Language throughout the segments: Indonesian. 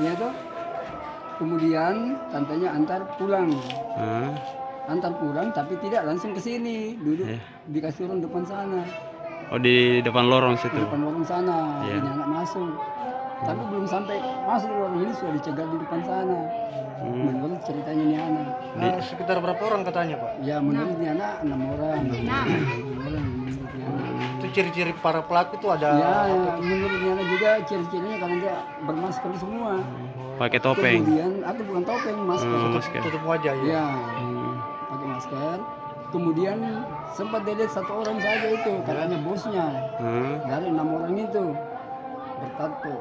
ya toh. Kemudian tantenya antar pulang. Antar pulang tapi tidak langsung ke sini, duduk di kasur depan sana. Oh, di depan lorong situ. Di depan lorong sana, Iya. ini anak masuk. Tapi belum sampai masuk di lorong ini sudah dicegat di depan sana. Menurut ceritanya ini anak. Sekitar berapa orang katanya, Pak? Ya menurut ini anak 6 orang. 6 orang menurut ini anak. Itu ciri-ciri para pelaku itu ada Ya, menurut ini anak juga ciri-cirinya kalau dia bermasker semua. Pakai topeng. Kemudian atau bukan topeng, masker. Masker. tutup wajah ya. Ya, pakai masker. Kemudian sempat dilihat satu orang saja itu, katanya bosnya. Dari 6 orang itu bertato.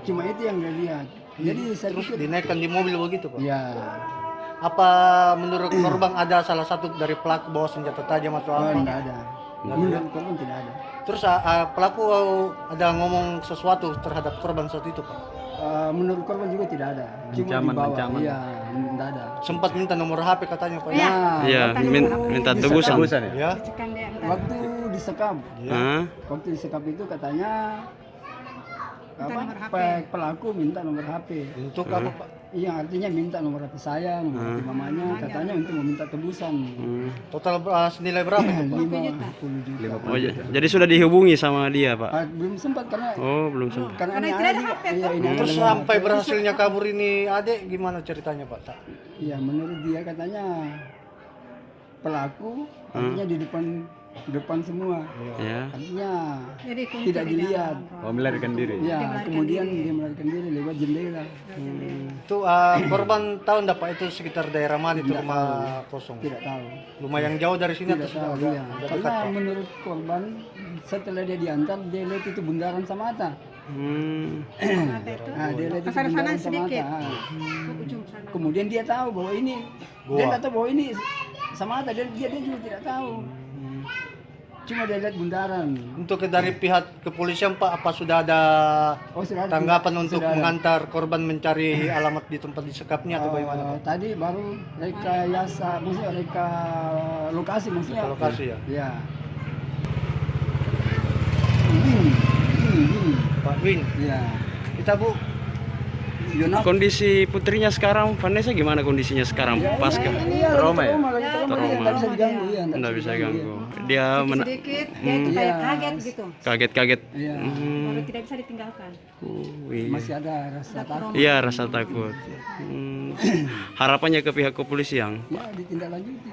Cuma itu yang dia lihat. Jadi saya Terus pikir, dinaikkan di mobil begitu, Pak. ya, Apa menurut korban ada salah satu dari pelaku bawa senjata tajam atau apa? enggak ada. Menurut korban tidak ada. Terus pelaku ada ngomong sesuatu terhadap korban saat itu, Pak? Menurut korban juga tidak ada. Cuma dibawa. Iya, enggak ada. Sempat minta nomor HP katanya, Pak. Nah, Iya, minta tebusan. Ya. waktu disekap, Hah? waktu disekap itu katanya pelaku minta nomor HP. Untuk apa, Pak? Iya, artinya minta nomor HP saya, nomor HP mamanya, katanya untuk meminta tebusan. Total senilai berapa itu, Pak? 50 juta. Oh, jadi sudah dihubungi sama dia, Pak? Belum sempat karena Oh, belum sempat. karena ini ada juga. Iya, ini ada. Terus sampai berhasilnya kabur ini adik gimana ceritanya, Pak? Iya, menurut dia katanya pelaku artinya di depan semua. Ya. Artinya tidak dilihat. Oh, melarikan diri. Ya, kemudian dia melarikan diri lewat jendela. Itu korban tahu enggak, Pak, itu sekitar daerah mana itu rumah kosong? Tidak tahu. Lumayan jauh dari sini atau Tidak sudah tahu ya. dekat, Karena Pak? menurut korban setelah dia diantar dia lihat itu bundaran Samata. Nah, dia lihat itu bundaran Samata. Kemudian dia tahu bahwa ini dia tidak tahu bahwa ini Samata, dia juga tidak tahu. Cuma dia lihat bundaran. Untuk dari pihak kepolisian, Pak, apa sudah ada Sudah ada. tanggapan untuk Sudah ada. mengantar korban mencari alamat di tempat disekapnya atau bagaimana, Pak? Tadi baru rekayasa, maksudnya lokasi maksudnya. Lokasi ya? Ya. Ini. Pak Win, Ya. kita Bu, Yonaf. Kondisi putrinya sekarang, Vanessa gimana kondisinya sekarang pasca? Trauma ya? Lagi trauma, dia nggak bisa diganggu, ya. Nggak bisa ganggu. Dia Sedikit, dia itu kayak kaget gitu. kaget-kaget. Iya. Baru tidak bisa ditinggalkan. Iya. Masih ada rasa takut. Iya, rasa takut. Harapannya ke pihak kepolisian. Ya, ditindaklanjuti.